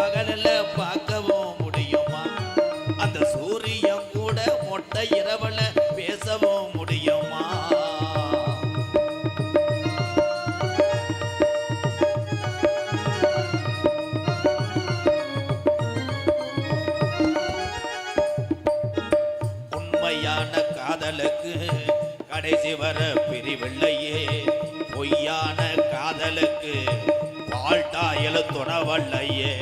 பகலில் பார்க்கவும் முடியுமா? அந்த சூரியன் கூட மொட்டை இரவுல பேசவும் முடியுமா? உண்மையான காதலுக்கு கடைசி வர பிரிவில்லையே, பொய்யான காதலுக்கு வாழ்த்தாயல துணவல்லையே.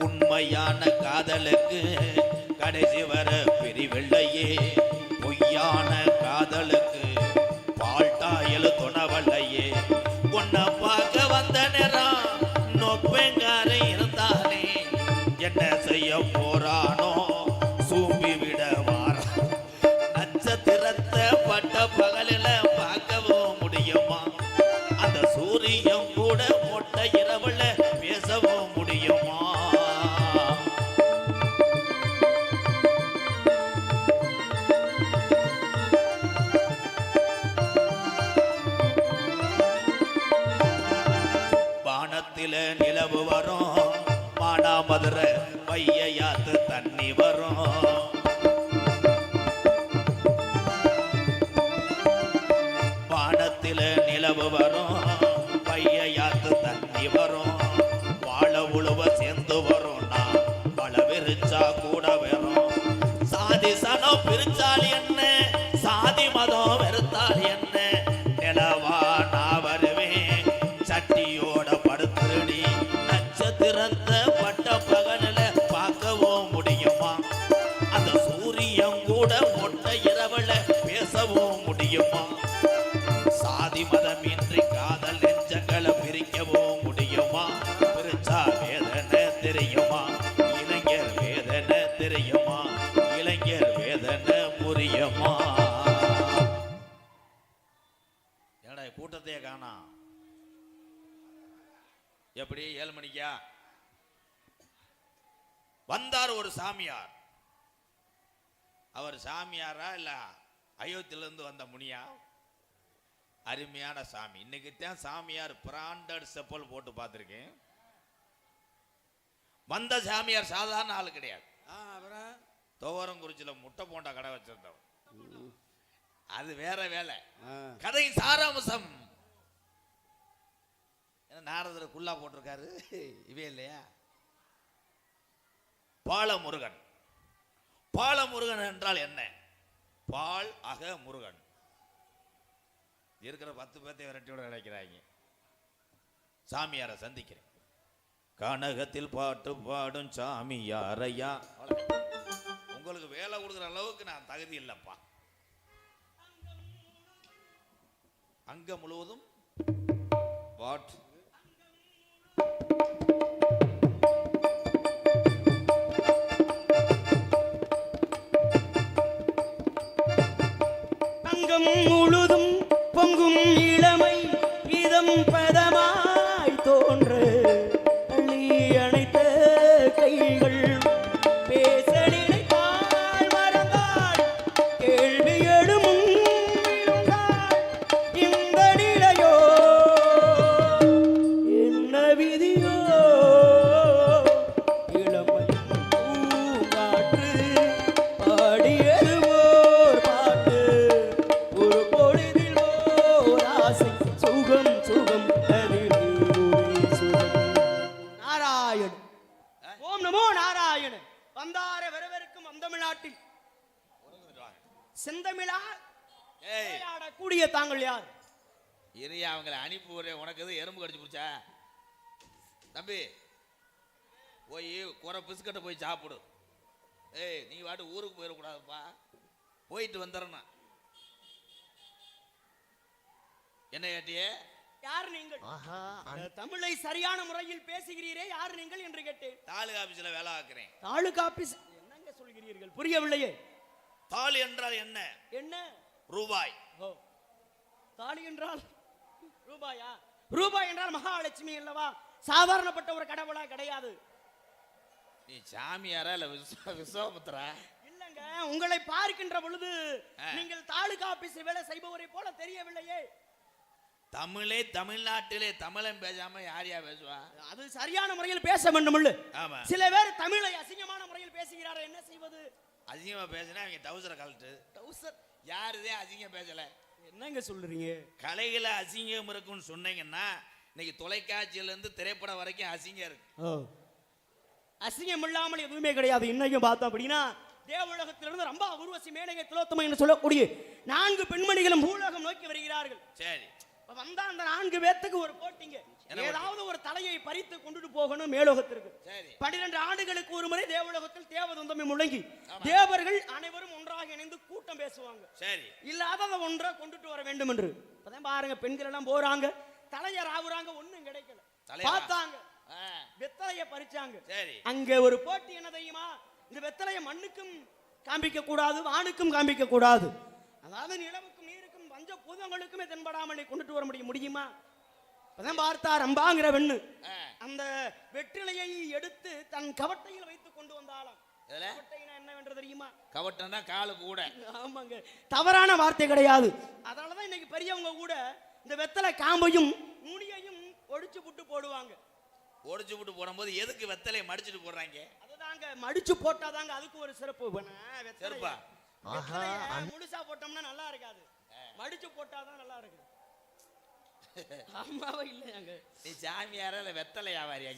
உண்மையான காதலுக்கு கடைசி வர பிரிவில்லையே, பொய்யான காதலுக்கு வாழ்த்தாயல துணவல்லையே. உன்னை பார்க்க வந்த நேரம் நொப்பெங்கார இருந்தானே, என்ன செய்ய போறானோ சூம்பி விட வாரா. நட்சத்திரத்தை பட்ட பகலில் பார்க்கவும் முடியுமா? அந்த சூரியன் கூட மொட்டை இரவுல பேசவும் முடியுமா? வானத்தில நிலவு வரும், மானாமதுரை பையாத்து தண்ணி வரும். வானத்தில நிலவு வரும், பையாத்து தண்ணி வரும். வாழ உழுவ சேர்ந்து வரும், நான் பழ விரிச்சா கூட வரும். சாதி சனம் பிரிச்சால் என்ன, சாதி மதம் வெறுத்தால் என்ன, நிலவா நான் வருவேன் சட்டியோட படுத்துடி. நட்சத்திரத்தை பட்ட பகலில் பார்க்கவும் முடியுமா? அந்த சூரியன் கூட மொட்டை இரவுல பேசவும் முடியுமா? சாதி மதமின்றி காதல் நெஞ்சங்களை பிரிக்கவும் முடியுமா? பிரிச்சா வேதனை தெரியுமா? இளைஞர் வேதனை தெரியுமா? இளைஞர் வேதனை புரியுமா? ஏடா கூட்டத்தையே காணா? எப்படி 7 மணிக்கா வந்தார் ஒரு சாமியார். அவர் சாமியாரா இல்ல அயோத்தியிலிருந்து வந்த முனியா? அருமையான சாமி. இன்னைக்கு தான் சாமியார் பிராண்டட் செப்பல் போட்டு பார்த்துருக்கேன். வந்த சாமியார் சாதாரண ஆள் கிடையாது. துவரங்குறிச்சியில் முட்டை போண்டா கடை வச்சிருந்தவர். அது வேற வேலை. கதையின் சாராம்சம் நாரதர் குல்லா போட்டிருக்காரு, இவே இல்லையா? பாலமுருகன். பாலமுருகன் என்றால் என்ன? பால் அக முருகன். இருக்கிற 10 பேர்த்தை விரட்டியோட நினைக்கிறாங்க. சாமியாரை சந்திக்கிறேன். கனகத்தில் பாட்டு பாடும் சாமியாரையா. உங்களுக்கு வேலை கொடுக்குற அளவுக்கு நான் தகுதி இல்லப்பா. அங்க முழுவதும் வாட் முழுதும் பொங்கும் இளமை இதம் பதமாய் தோன்று அள்ளி அணைத்த கைகள் பேச நினைத்தாள் மறந்தாள் கேள்வி எழுமும் இந்த நிலையோ என்ன விதியோ இளமை பூங்காற்று பாடியது ஓர் பாட்டு ஒரு பொழுதில் ஓர் ஆசை சுகம் சுகம் நாராயண். ஓம் நமோ நாராயண. வந்தார வரவருக்கும் தமிழ்நாட்டில் செந்தமிழா கூடிய தாங்கள் யார்? இறையா அவங்களை அனுப்பி விடுறேன். உனக்கு எது எறும்பு கடிச்சு பிடிச்சா? தம்பி போய் குறை பிஸ்கட்டை போய் சாப்பிடு. ஏய் நீ வாட்டு ஊருக்கு போயிடக்கூடாதுப்பா, போயிட்டு வந்துடுறேன். என்ன கேட்டியே? யார் நீங்கள்? தமிழை சரியான முறையில் பேசுகிறீரே, யார் நீங்கள் என்று கேட்டேன். தாலுகா ஆபீஸ்ல வேலை ஆக்குறேன். தாலுகா ஆபீஸ் என்னங்க சொல்கிறீர்கள்? புரியவில்லையே. தாலி என்றால் என்ன? என்ன? ரூபாய். தாலி என்றால் ரூபாயா? ரூபாய் என்றால் மகாலட்சுமி அல்லவா? சாதாரணப்பட்ட ஒரு கடவுளா கிடையாது. நீ சாமியாரா இல்ல விஸ்வாமித்திரா? இல்லங்க, உங்களை பார்க்கின்ற பொழுது நீங்கள் தாலுகா ஆபீஸ் வேலை செய்பவரை போல தெரியவில்லையே. தமிழே தமிழ்நாட்டிலே தமிழன் பேசாம யாரையா பேசுவா? அது சரியான முறையில் பேச வேண்டும். ஆமா, சில பேர் தமிழை அசிங்கமான முறையில் பேசுகிறார்கள், என்ன செய்வது? அசிங்கமா பேசினா அவங்க டவுசரை கழட்டு. டவுசர் யாருதே அசிங்கம் பேசல? என்னங்க சொல்றீங்க? கலையில அசிங்கம் இருக்குன்னு சொன்னீங்கன்னா இன்னைக்கு தொலைக்காட்சியில இருந்து திரைப்படம் வரைக்கும் அசிங்கம் இருக்கு. அசிங்கம் இல்லாமல் எதுவுமே கிடையாது. இன்னைக்கும் பார்த்தோம் அப்படின்னா தேவலோகத்திலிருந்து ரொம்ப உருவசி மேனகை திலோத்தமை என்று சொல்லக்கூடிய 4 பெண்மணிகளும் பூலோகம் நோக்கி வருகிறார்கள். சரி, வந்தா அந்த 4 பேத்துக்கு ஒரு போட்டிங்க. ஏதாவது ஒரு தலையை பறித்து கொண்டுட்டு போகணும் மேலோகத்திற்கு. 12 ஆண்டுகளுக்கு ஒரு முறை தேவலோகத்தில் தேவதந்தமை முழங்கி தேவர்கள் அனைவரும் ஒன்றாக இணைந்து கூட்டம் பேசுவாங்க. சரி, இல்லாதத ஒன்றை கொண்டுட்டு வர வேண்டும் என்று. அப்பதான் பாருங்க, பெண்கள் எல்லாம் போறாங்க, தலையை ராவுறாங்க, ஒண்ணும் கிடைக்கல. பார்த்தாங்க, வெத்தலைய பறிச்சாங்க. அங்க ஒரு போட்டி என்ன தெரியுமா? இந்த வெத்தலைய மண்ணுக்கும் காண்பிக்க கூடாது, வானுக்கும் காண்பிக்க கூடாது. அதாவது நிலவுக்கும் நீருக்கும் பஞ்ச பூதங்களுக்குமே தென்படாமல் கொண்டுட்டு வர முடியுமா? அப்பதான் பார்த்தார் அம்பாங்கிற பெண்ணு அந்த வெற்றிலையை எடுத்து தன் கவட்டையில் வைத்து கொண்டு வந்தாலாம். என்ன தெரியுமா? கவட்டம்னா காலு கூட. ஆமாங்க, தவறான வார்த்தை கிடையாது. அதனாலதான் இன்னைக்கு பெரியவங்க கூட இந்த வெத்தலை காம்பையும் நுனியையும் ஒடிச்சு புட்டு போடுவாங்க. ஒடிச்சு புட்டு போடும்போது எதுக்கு வெத்தலையை மடிச்சுட்டு போடுறாங்க? அதுதாங்க, மடிச்சு போட்டாதாங்க அதுக்கு ஒரு சிறப்பு. வெத்தலைப்பா முழுசா போட்டோம்னா நல்லா இருக்காது, மடிச்சு போட்டாதான் நல்லா இருக்கு. ஆமாவா இல்லையாங்க? நீ சாமியாரா இல்ல வெத்தலை வியாபாரியா?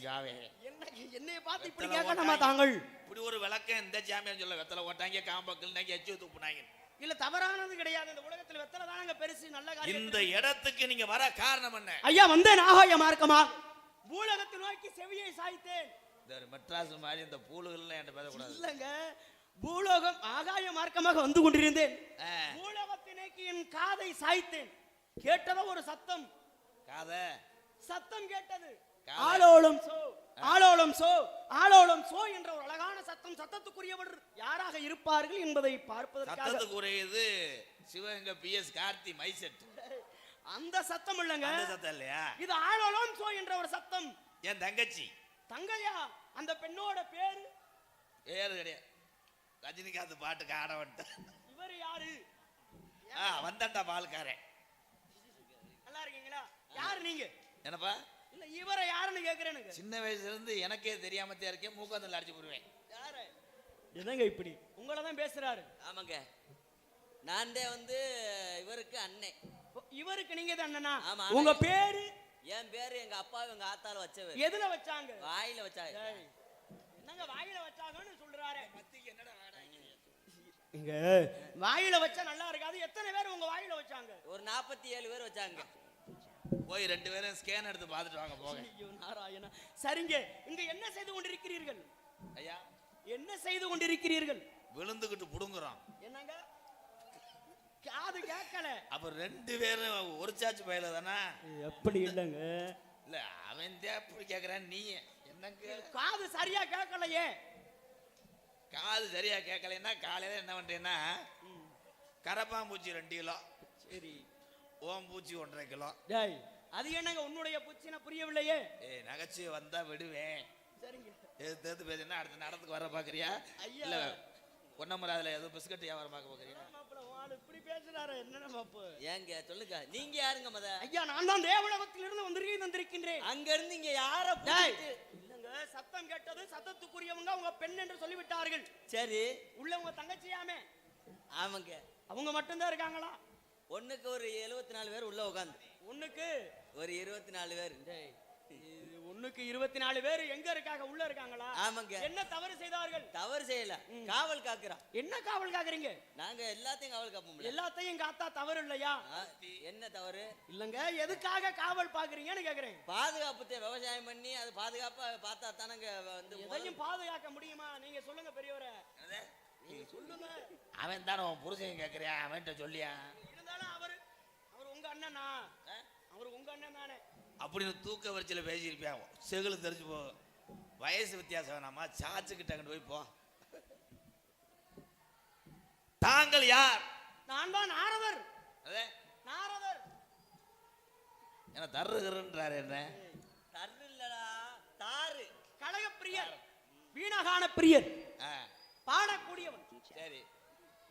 என்னைய பார்த்து இப்படி கேட்கணுமா தாங்கள்? இப்படி ஒரு விளக்கம் இந்த சாமியார் சொல்ல, வெத்தலை ஓட்டாங்க, காம்பக்கல் எச்சு தூப்புனாங்க. இல்ல, தவறானது கிடையாது. இந்த உலகத்துல வெத்தலை தானங்க பெருசு, நல்ல காரியம். இந்த இடத்துக்கு நீங்க வர காரணம் என்ன? ஐயா, வந்தேன் ஆகாய மார்க்கமா, பூலகத்தை நோக்கி செவியை சாய்த்தேன். இந்த மெட்ராஸ் மாதிரி இந்த பூலுகள்லாம் என்கிட்ட பேசக்கூடாது. இல்லங்க, பூலோகம் ஆகாய மார்க்கமாக வந்து கொண்டிருந்தேன். பூலோகத்தை நோக்கி என் காதை சாய்த்தேன். கேட்டதோ ஒரு சத்தம். சத்தம் கேட்டது. ஆலோலம் சோ, ஆலோலம் சோ, ஆலோலம் சோ என்ற ஒரு அழகான சத்தம். சத்தத்துக்குரியவர் யாராக இருப்பார்கள் என்பதை பார்ப்பதற்காக. சத்தத்துக்குரியது சிவகங்கை பிஎஸ் கார்த்தி மைசெட். அந்த சத்தம் இல்லங்க, அந்த சத்தம் இல்லையா? இது ஆலோலம் சோ என்ற ஒரு சத்தம். என் தங்கச்சி. தங்கையா? அந்த பெண்ணோட பேரு பேரு கிடையாது, ரஜினிகாந்த் பாட்டுக்கு ஆட வந்துட்டேன். இவர் யாரு? வந்தண்டா பால்காரன். நல்லா இருக்கீங்களா? யாரு நீங்க? என்னப்பா? இல்ல, இவரை யாருன்னு கேக்குறேன். சின்ன வயசுல இருந்து எனக்கே தெரியாம இருக்கேன், மூக்காந்தல அடிச்சு போடுவேன். யாரு? என்னங்க இப்படி உங்களை தான் பேசுறாரு? ஆமாங்க, நான் வந்து இவருக்கு அண்ணே. இவருக்கு நீங்க தான் அண்ணனா? ஆமா. உங்க பேரு? என் பேரு எங்க அப்பா எங்க ஆத்தால வச்சவர். எதுல வச்சாங்க? வாயில வச்சாங்க. என்னங்க வாயில வச்சாங்கன்னு சொல்றாரு? இங்க வாயில வச்சா நல்லா இருக்காது. எத்தனை பேர் உங்க வாயில வச்சாங்க? ஒரு 47 பேர் வச்சாங்க. போய் 2 பேரும் ஸ்கேன் எடுத்து பார்த்துட்டு வாங்க போங்க. ஐயோ நாராயணா. சரிங்க, இங்க என்ன செய்து கொண்டிருக்கிறீர்கள்? ஐயா, என்ன செய்து கொண்டிருக்கிறீர்கள்? விழுந்துகிட்டு புடுங்குறோம். என்னங்க காது கேட்கல? அப்ப 2 பேரும் ஒரு சாச்சு பயில தானே? எப்படி இல்லங்க? இல்ல, அவன் அப்படி கேக்குறான். நீ என்னங்க காது சரியா கேட்கலையே? காது சரியா கேட்கலைன்னா காலையில என்ன பண்றேன்னா, கரப்பாம்பூச்சி 2 கிலோ, சரி, ஓம்பூச்சி 1.5 கிலோ. டேய், அது என்னங்க உன்னுடைய பூச்சினா புரியவில்லையே? நகைச்சுவை வந்தா விடுவேன். சரிங்க, எது பேசுனா அடுத்த நடத்துக்கு வர பாக்குறியா? இல்ல பொன்னமராதுல ஏதோ பிஸ்கட் வியாபாரம் பார்க்க பாக்குறியா? இப்படி பேசுறாரு என்ன மாப்பு? ஏங்க சொல்லுங்க, நீங்க யாருங்க மத? ஐயா, நான் தான் தேவலோகத்திலிருந்து வந்திருக்கின்றேன். அங்க இருந்து இங்க யார இல்லங்க, சத்தம் கேட்டது. சத்தத்துக்குரியவங்க உங்க பெண் என்று சொல்லிவிட்டார்கள். சரி, உள்ள உங்க தங்கச்சியாமே? ஆமாங்க. அவங்க மட்டும்தான் இருக்காங்களா? ஒண்ணுக்கு ஒரு 74 பேர் உள்ள உட்காந்து. ஒண்ணுக்கு ஒரு 24 பேர். ஒண்ணுக்கு 24 பேர் எங்க இருக்காங்க? உள்ள இருக்காங்களா? ஆமாங்க. என்ன தவறு செய்தார்கள்? தவறு செய்யல, காவல் காக்குறோம். என்ன காவல் காக்குறீங்க? நாங்க எல்லாத்தையும் காவல் காப்போம். எல்லாத்தையும் காத்தா தவறு இல்லையா? என்ன தவறு இல்லங்க, எதுக்காக காவல் பாக்குறீங்கன்னு கேக்குறேன். பாதுகாப்பு, விவசாயம் பண்ணி அது பாதுகாப்பா பார்த்தா தானங்க வந்து எதையும் பாதுகாக்க முடியுமா? நீங்க சொல்லுங்க பெரியவரே, நீங்க சொல்லுங்க. அவன் தானே உன் புருஷன் கேட்கறியா? அவன்கிட்ட சொல்லியா? இருந்தாலும் அவர் உங்க அண்ணனா? அவர் உங்க அண்ணன் தானே? அப்படின்னு தூக்க வரிச்சில பேசியிருப்பியா? செகுலு தெரிஞ்சு போ. வயசு வித்தியாசம் வேணாமா? சாச்சுக்கிட்ட போய் போ. தாங்கள் யார்? நான் தான் நாரதர். அதே நாரதர். என்ன தருகிறன்றாரு? என்ன தரு இல்லடா, தாரு. கலக பிரியர், வீணகான பிரியர், பாடக்கூடியவன். சரி,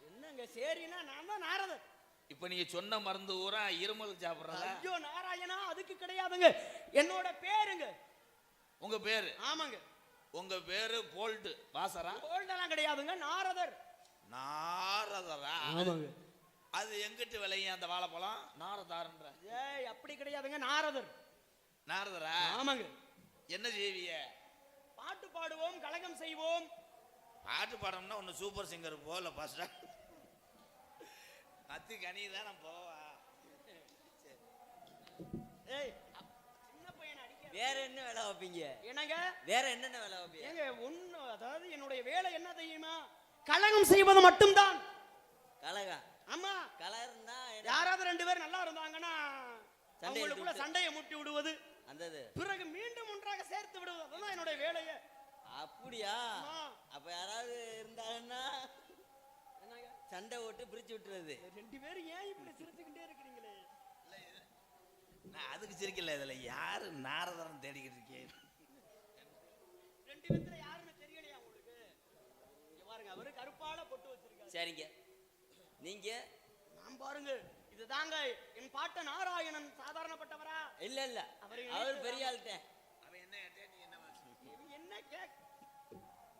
என்னங்க சரினா நான் தான் நாரதர். இப்ப நீங்க சொன்ன மருந்து ஊரா இருமலுக்கு சாப்பிடுறதா? ஐயோ நாராயணா, அதுக்கு கிடையாதுங்க. என்னோட பேருங்க. உங்க பேரு? ஆமாங்க. உங்க பேரு போல்ட் வாசரா? போல்ட் எல்லாம் கிடையாதுங்க, நாரதர். நாரதரா? ஆமாங்க. அது எங்கிட்டு விளையும் அந்த வாழைப்பழம்? நாரதாரன்ற. ஏய் அப்படி கிடையாதுங்க, நாரதர். நாரதரா? ஆமாங்க. என்ன செய்வீங்க? பாட்டு பாடுவோம், கலகம் செய்வோம். பாட்டு பாடணும்னா ஒன்னு சூப்பர் சிங்கர் போல பாஸ்டா. அத்தி கனி தான் போவா. ஏய் சின்ன பையனை அடிக்க வேற என்ன வேலை வைப்பீங்க? என்னங்க? வேற என்னென்ன வேலை வைப்பீங்க? ஏங்க ஒண்ணு, அதாவது என்னுடைய வேலை என்ன தெரியுமா? கலகம் செய்வது மட்டும்தான். கலகம்? ஆமா. கலர்னா யாராவது ரெண்டு பேர் நல்லா இருந்தாங்கன்னா அவங்களுக்குள்ள சண்டையை முட்டி விடுவது, அந்தது பிறகு மீண்டும் ஒன்றாக சேர்த்து விடுவது, அதுதான் என்னுடைய வேலையே. அப்படியா? அப்ப யாராவது இருந்தாங்கன்னா சண்டை ஓட்டு பிரிச்சு விட்டுறது. ரெண்டு பேரும் ஏன் இப்படி சிரிச்சுக்கிட்டே இருக்கிறீங்களே? நான் அதுக்கு சிரிக்கல, இதுல யாரு நாரதரன் தேடிக்கிட்டு இருக்கேன். ரெண்டு பேத்துல யாருன்னு தெரியலையா உங்களுக்கு? இங்க பாருங்க, அவரு கருப்பால பொட்டு வச்சிருக்காரு. சரிங்க. நீங்க? நான் பாருங்க, இதுதாங்க என் பாட்ட நாராயணன். சாதாரணப்பட்டவரா? இல்ல இல்ல, அவர் பெரிய ஆள்கிட்ட. அவன் என்ன கேட்டே, நீ என்ன கேக்?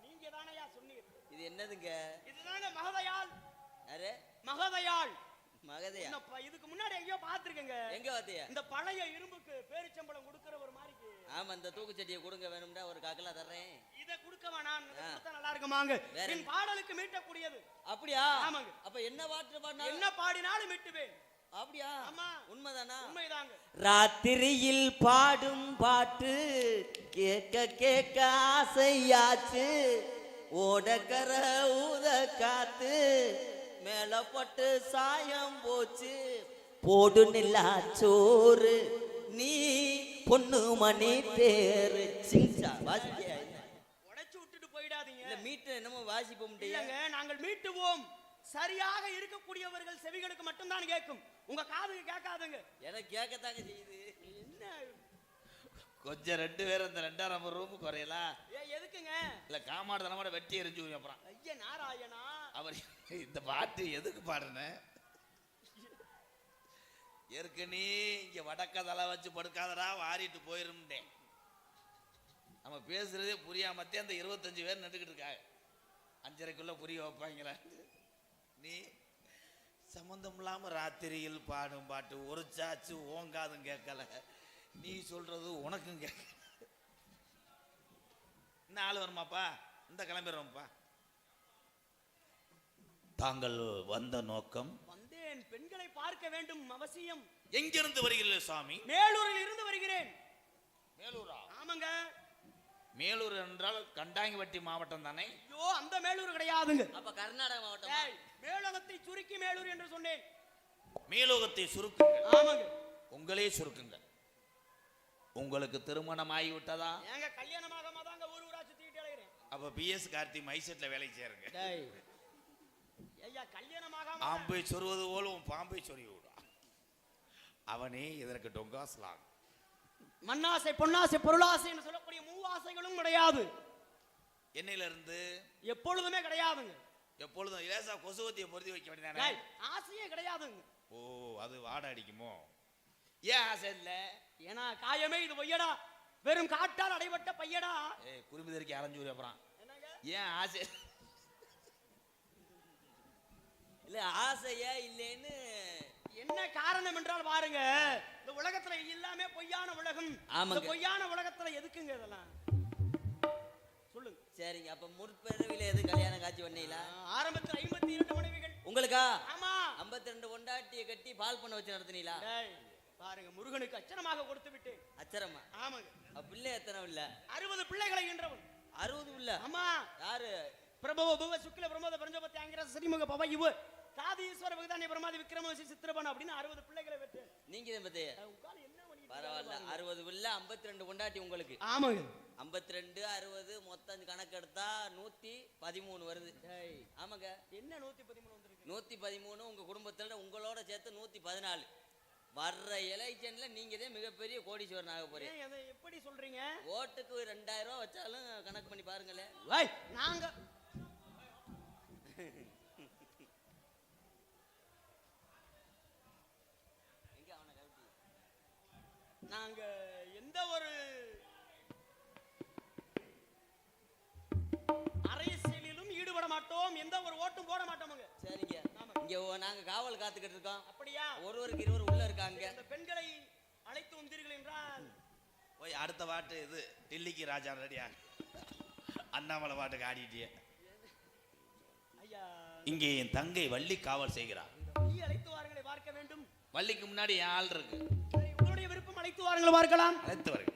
நீங்க தானயா சொன்னீங்க. இது என்னதுங்க? இதுதாங்க மகதையாள். யாரு? மகதையாள். மகதையா? இதுக்கு முன்னாடி எங்கேயோ பாத்துருக்கேங்க. எங்க பாத்தியா? இந்த பழைய இரும்புக்கு பேரிச்சம்பளம் கொடுக்கிற ஒரு மாதிரி. ஆமா, இந்த தூக்கு செடியை கொடுங்க, வேணும்டா ஒரு காக்கலா தர்றேன். இத கொடுக்க வேணாம், கொடுத்தா நல்லா இருக்குமாங்க. என் பாடலுக்கு மீட்டக்கூடியது. அப்படியா? ஆமாங்க. அப்ப என்ன பாட்டு பாடினாலும் என்ன பாடினாலும் மீட்டுவேன். அப்படியா? ஆமா. உண்மைதானா? உண்மைதாங்க. ராத்திரியில் பாடும் பாட்டு கேட்க கேட்க ஆசையாச்சு, ஓடக்கர ஊத காத்து மேலப்பட்டு சாயம் போச்சு, போடு நிலா சோறு நீ பொண்ணு மணி பேரு. சிங்சா வாசிப்பியா? உடைச்சு விட்டுட்டு போயிடாதீங்க. இல்ல மீட்டு என்னமோ வாசிப்ப முடியலங்க. நாங்கள் மீட்டுவோம். சரியாக இருக்கக்கூடியவர்கள் செவிகளுக்கு மட்டும்தான் கேட்கும், உங்க காதுக்கு கேட்காதுங்க. எனக்கு கேட்கத்தாங்க செய்யுது. என்ன கொஞ்சம் ரெண்டு பேரும் இந்த 2ஆம் நம்பர் ரூம் குறையலா? எதுக்குங்க? இல்ல காமாடு தனமாட வெட்டி எரிஞ்சு அப்புறம். ஐயா நாராயணா, அவர் இந்த பாட்டு எதுக்கு பாடுன? ஏற்கனவே இங்க வடக்க தலை வச்சு படுக்காதடா, வாரிட்டு போயிருந்தேன். நம்ம பேசுறதே புரியாமத்தே அந்த 25 பேர் நின்றுக்கிட்டு இருக்காங்க. 5:30க்குள்ள புரிய வைப்பாங்களா? நீ சம்பந்தம் இல்லாம ராத்திரியில் பாடும் பாட்டு ஒரு சாச்சு ஓங்காதும் கேட்கல, நீ சொல்றது உனக்கும் கேட்க. இன்னும் ஆள் வருமாப்பா? இந்த கிளம்பிடுறோம்ப்பா. தாங்கள் வந்த நோக்கம்? வந்தேன், பெண்களை பார்க்க வேண்டும் அவசியம். எங்கிருந்து வருகிறீர்கள் சுவாமி? மேலூரில் இருந்து வருகிறேன். மேலூரா? ஆமாங்க. மேலூர் என்றால் கண்டாங்கிவட்டி மாவட்டம் தானே? ஐயோ அந்த மேலூர் கிடையாதுங்க. அப்ப கர்நாடக மாவட்டம். மேலோகத்தை சுருக்கி மேலூர் என்று சொன்னேன். மேலோகத்தை சுருக்குங்க. ஆமாங்க. உங்களே சுருக்குங்க. உங்களுக்கு திருமணம் ஆகிவிட்டதா? ஏங்க கல்யாணமாக தாங்க ஊர் ஊரா சுத்திட்டு அலையறேன். அப்ப பிஎஸ் கார்த்தி மைசெட்ல வேலை செய்யறங்க. டேய் ஐயா, கல்யாணமாக ஆம்பை சொருவது போல உன் பாம்பை சொருவி விடா. அவனே இதற்கு டொங்காஸ்லாம். மண்ணாசை பொன்னாசை பொருளாசை என்று சொல்லக்கூடிய மூவாசைகளும் கிடையாது. என்னையில இருந்து? எப்பொழுதுமே கிடையாதுங்க. எப்பொழுதும் லேசா கொசுவத்தியை பொருத்தி வைக்க வேண்டியதானே? ஆசையே கிடையாதுங்க. ஓ, அது வாட அடிக்குமோ? ஏன் ஆசை இல்ல? ஏன்னா காயமே இது பொய்யடா, வெறும் காட்டால் அடைபட்ட பையடா. குறும்பு தெறிக்க அரைஞ்சு அப்புறம் ஏன் ஆசை இல்ல? ஆசையா இல்லைன்னு என்ன காரணம் என்றால் பாருங்க, இந்த உலகத்துல எல்லாமே பொய்யான உலகம். இந்த பொய்யான உலகத்துல எதுக்குங்க இதெல்லாம் சொல்லுங்க. சரிங்க, அப்ப முற்பிறவில எது கல்யாணம் காட்சி பண்ணீங்களா? ஆரம்பத்தில் 52 மனைவிகள் உங்களுக்கா? ஆமா. 52 பொண்டாட்டியை கட்டி பால் பண்ண வச்சு நடத்தினீங்களா? பாருங்க, முருகனுக்கு அச்சரமாக கொடுத்து விட்டு. அச்சரமா? ஆமாங்க. பிள்ளை எத்தனை இல்ல? 60 பிள்ளைகளை ஈன்றவன். 60 இல்ல? ஆமா. யாரு? பிரபவ புவ சுக்ல பிரமோத பிரஞ்சபத்தி ஆங்கிர ஸ்ரீமுக பவ இவ காதீஸ்வர பகதானி பிரமாதி விக்ரமசி சித்திரபன அப்படின்னு 60 பிள்ளைகளை பெற்று. நீங்க என்ன பரவாயில்ல, 60 இல்ல 52 பொண்டாட்டி உங்களுக்கு. ஆமாங்க. 52 60 மொத்தம் கணக்கு எடுத்தா 113 வருது. ஆமாங்க. என்ன 113 வந்திருக்கு? 113 உங்க குடும்பத்துல உங்களோட சேர்த்து 114. வர்ற எலெக்ஷன்ல நீங்க தான் மிகப்பெரிய கோடீஸ்வரன் ஆக போறீங்க. அதை எப்படி சொல்றீங்க? ஓட்டுக்கு 2000 ரூபாய் வச்சாலும் கணக்கு பண்ணி பாருங்களேன். நாங்க நாங்க எந்த ஒரு அரசியலிலும் ஈடுபட மாட்டோம், எந்த ஒரு ஓட்டும் போட மாட்டோமுங்க. சரிங்க, இங்க நாங்க காவல் காத்துக்கிட்டு இருக்கோம். அப்படியா? ஒருவருக்கு இருவர் உள்ள இருக்காங்க. இந்த பெண்களை அழைத்து வந்தீர்கள் என்றால் போய் அடுத்த பாட்டு இது டில்லிக்கு ராஜா ரெடியா அண்ணாமலை பாட்டுக்கு ஆடிட்டிய. ஐயா, இங்கே என் தங்கை வள்ளி காவல் செய்கிறார். நீ அழைத்து வாருங்களை பார்க்க வேண்டும். வள்ளிக்கு முன்னாடி என் ஆள் இருக்கு. சரி, உங்களுடைய விருப்பம், அழைத்து வாருங்கள் பார்க்கலாம். அழைத்து வருங்க.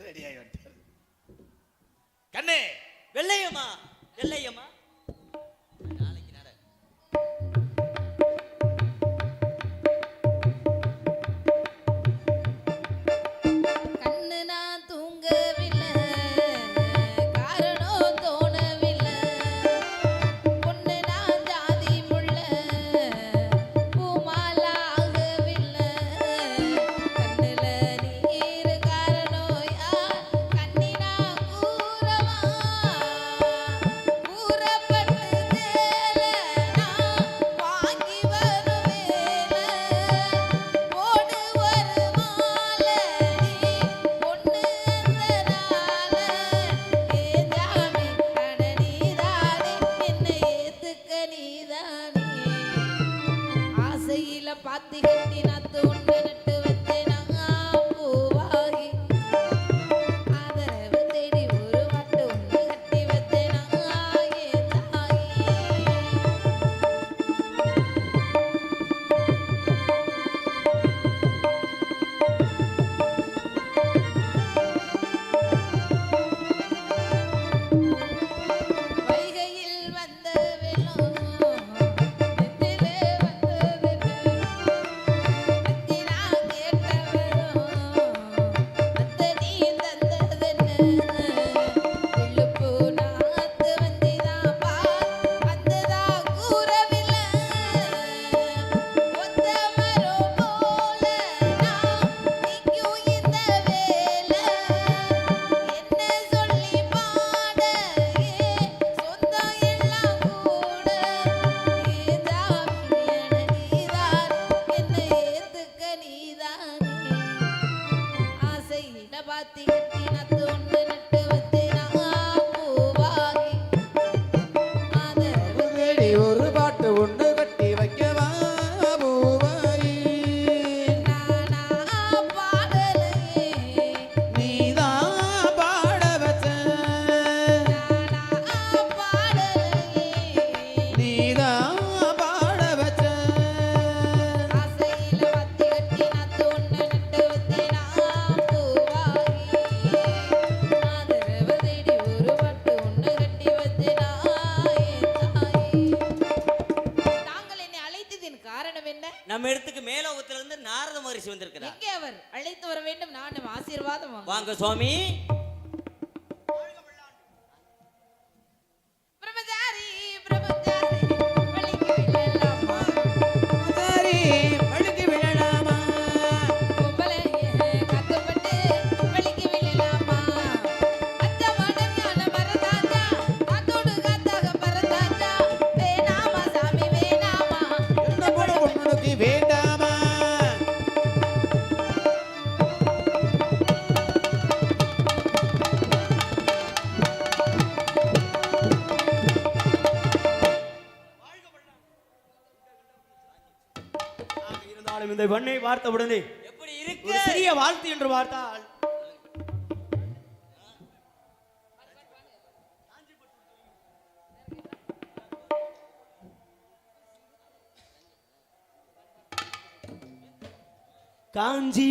ரெடியாகி வந்துட்டார். கண்ணே வெள்ளையம்மா, வெள்ளையம்மா நாளைக்கு நட. கண்ணு நான் தூங்கவில்லை, காரணம் தோணவில்லை. பொண்ணு நான் ஜாதி முள்ள, பூமாலாகவில்லை. கண்ணுல நீர் காரணம் யார்? கண்ணினா கூறவா, கூறப்பட்டு தேல நான் வாங்கி வருவேல. போடு ஒரு மாலை நீ பொண்ணு அந்தனால. ஏ ஜாமி அட நீதானே, என்னை ஏத்துக்க நீதானே. ஆசையில பாத்தி கட்டி நாத்து ஒன்று நட்டு வச்சேன் நான் பூவாகி. ஆதரவு தேடி ஒரு வாட்டு ஒன்று கட்டி வச்சேன் நான் என் தாயி. வைகையில் வந்த வெள்ளம் நெஞ்சிலே வந்ததென்ன. நெஞ்சி நான் கேட்ட வெள்ளம் அத்த நீ தந்ததென்ன. இழுப்பு நாத்து வந்திதான் பார், வந்ததா கூறவில்லை. ஒத்த மரம் போல நான் நிற்கும் இந்த வேலை. என்ன சொல்லி பாட ஏன் சொந்தம் எல்லாம் கூட. ஏன் ஜாமியன நீதானே, என்னை ஏத்துக்க நீதானே. ஆசையில பாத்தி கட்டி நத்து ஒன்று நட்டு வச்சு நான் பூவாகி. ஆதரவு தேடி ஒரு பாட்டு ஒன்று கட்டி வைக்கவா பூவாயி. நானா பாடலையே, நீதான் பாட வச்ச, நானா பாடலையே. நீதான் பாட வச்ச. ஆசையில பாத்தி கட்டி நாத்து ஒன்று நட்டு வச்சு நான் பூவாகி. ஆதரவு தேடி ஒரு பாட்டு ஒன்று கட்டி வச்சு நான் என் தாயி. தாங்கள் என்னை அழைத்ததின் காரணம் என்ன? நம்ம இடத்துக்கு மேலோகத்துல இருந்து நாரத மகரிஷி வந்திருக்கிறார். எங்கே அவர்? அழைத்து வர வேண்டும், நானும் ஆசீர்வாதம் வாங்க. வாங்க சுவாமி. பிரம்மச்சாரி, பிரம்மச்சாரி, வழிக்கு விழலாமா? சரி வழுக்கி விழலாமா? பொம்பளையே கத்துப்பட்டு வழிக்கு விழலாமா? அச்சமாடம் ஞான மறந்தாச்சா, காத்தோடு காத்தாக பறந்தாச்சா. வேணாமா சாமி வேணாமா, என்ன போட பொண்ணுக்கு வேண்டாமா? இருந்தாலும் இந்த பெண்ணை பார்த்த உடனே எப்படி இருக்கு? ஒரு சிறிய வாழ்த்து என்று பார்த்தால் காஞ்சி